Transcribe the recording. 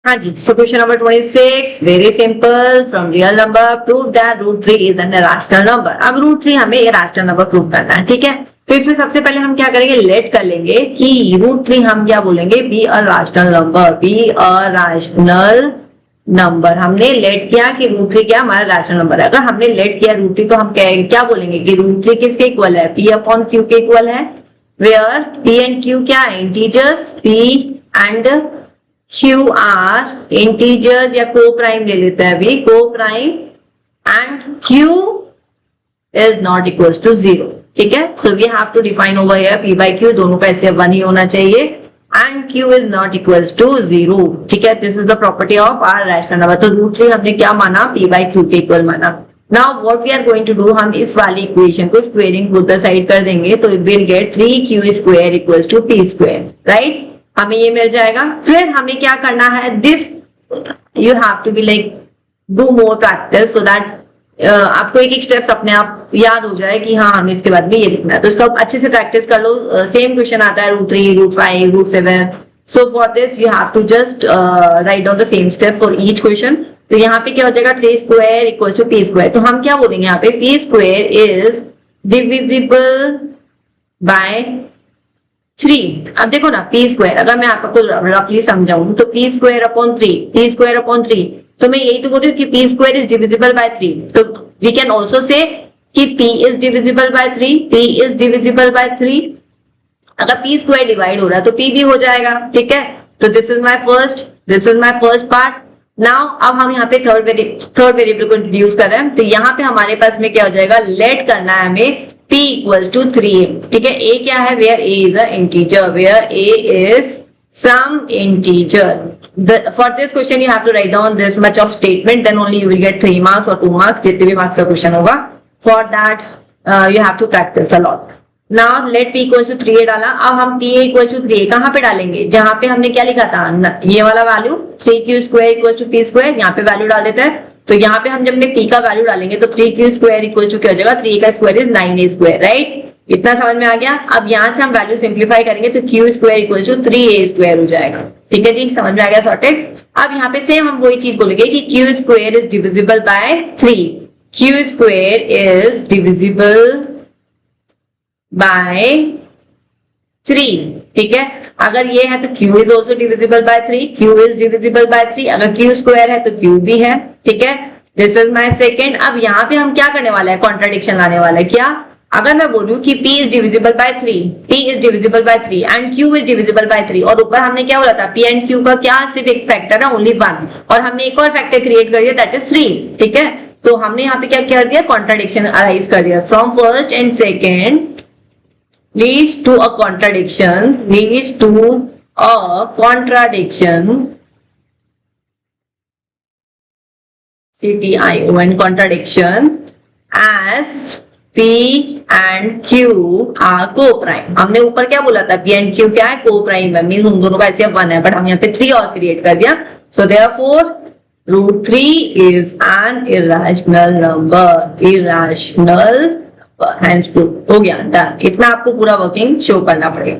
हाँ जी, so question number 26, very simple. From real number, prove that root 3 is an irrational number. अब root 3 हमें irrational number prove करना है, ठीक है। तो इसमें सबसे पहले हम क्या करेंगे, लेट कर लेंगे कि root 3 हम क्या बोलेंगे, be a rational number, be a rational number। हमने लेट किया कि root 3 क्या हमारा rational number है। अगर हमने लेट किया root 3 तो हम क्या बोलेंगे कि root 3 किसके इक्वल है, p upon q के इक्वल है, where p and q क्या है, integers, p and Q are integers या को प्राइम ले लेते हैं अभी, coprime, and Q is not equals to 0, ठीक है। So we have to define over here P by Q, दोनों का ऐसे 1 ही होना चाहिए, and Q is not equals to 0, ठीक है। This is the property of our rational number. तो रूट 3 हमने क्या माना, P बाई Q के इक्वल माना। Now what we are going to do, हम इस वाली इक्वेशन को स्क्वेयरिंग बोथ द साइड कर देंगे, तो it will get 3Q square equals to P square, right. हमें ये मिल जाएगा। फिर हमें क्या करना है, this you have to be like do more practice so that आपको एक एक स्टेप्स अपने आप याद हो जाए कि हाँ हमें इसके बाद में ये लिखना है। तो इसका अच्छे से प्रैक्टिस कर लो। सेम क्वेश्चन आता है root 3, root 5, root 7। So for this you have to just write down the same step for each question. तो यहाँ पे क्या हो जाएगा, 3 square equal to P square. तो हम क्या बोलेंगे यहाँ पे, P square is divisible by 3। अब देखो ना, P स्क्वायर अगर मैं आपको रफली समझाऊं तो P square upon 3, P square upon 3, तो मैं यही तो बोल रही हूँ कि P square is divisible by 3। तो वी कैन ऑल्सो से कि P is divisible by 3, P is divisible by 3। अगर P स्क्वायर डिवाइड हो रहा है तो P भी हो जाएगा, ठीक है। तो this is my first part. Now अब हम यहाँ पे थर्ड वेरिएबल को इंट्रोड्यूस कर रहे हैं। तो यहाँ पे हमारे पास में क्या हो जाएगा, लेट करना है हमें P equals to 3, ठीक है। A क्या है, where A is a integer, where A is some integer. For this question you have to write down this much of statement, then only you will get 3 marks or 2 marks, जितने भी marks का question होगा। For that you have to practice a lot. Now let P equals to 3 डाला। अब हम P equals to 3 कहाँ पे डालेंगे, जहाँ पे हमने क्या लिखा था, ये वाला value 3Q square equals to P square, यहाँ पे वैल्यू डाल देते हैं। तो यहाँ पे हम जब P का वैल्यू डालेंगे तो 3Q स्क्वायर इक्वल टू क्या हो जाएगा, 3 का square is 9A square, right. इतना समझ में आ गया। अब यहाँ से हम वैल्यू सिंप्लीफाई करेंगे तो Q square equal to 3A square हो जाएगा, ठीक है जी, समझ में आ गया, सॉर्टेड। अब यहाँ पे सेम हम वही चीज बोलेंगे कि Q square is divisible by 3, Q square is divisible by 3, ठीक है। अगर ये है तो Q is also divisible by 3, Q is divisible by 3। अगर Q स्क्वायर है तो Q भी है, ठीक है। This is my second. अब यहाँ पे हम क्या करने वाला है, कॉन्ट्राडिक्शन लाने वाला है। क्या, अगर मैं बोलूं कि P is divisible by 3, P is divisible by 3 and Q is divisible by 3, और ऊपर हमने क्या बोला था, P एंड Q का क्या सिर्फ एक फैक्टर है, ओनली 1, और हमने एक और फैक्टर क्रिएट कर दिया दैट इज 3, ठीक है। तो हमने यहाँ पे क्या कर दिया, कॉन्ट्राडिक्शन अराइज कर दिया। From first and second leads to a contradiction, CTION, contradiction, as P and Q are co-prime। हमने ऊपर क्या बोला था, P and Q क्या है, co-prime है, मीन्स उन दोनों का ऐसे 1 है, बट हम यहाँ पे 3 और क्रिएट कर दिया। So therefore root 3 is an irrational number, irrational। Hands proof हो गया, डन। इतना आपको पूरा वर्किंग शो करना पड़ेगा।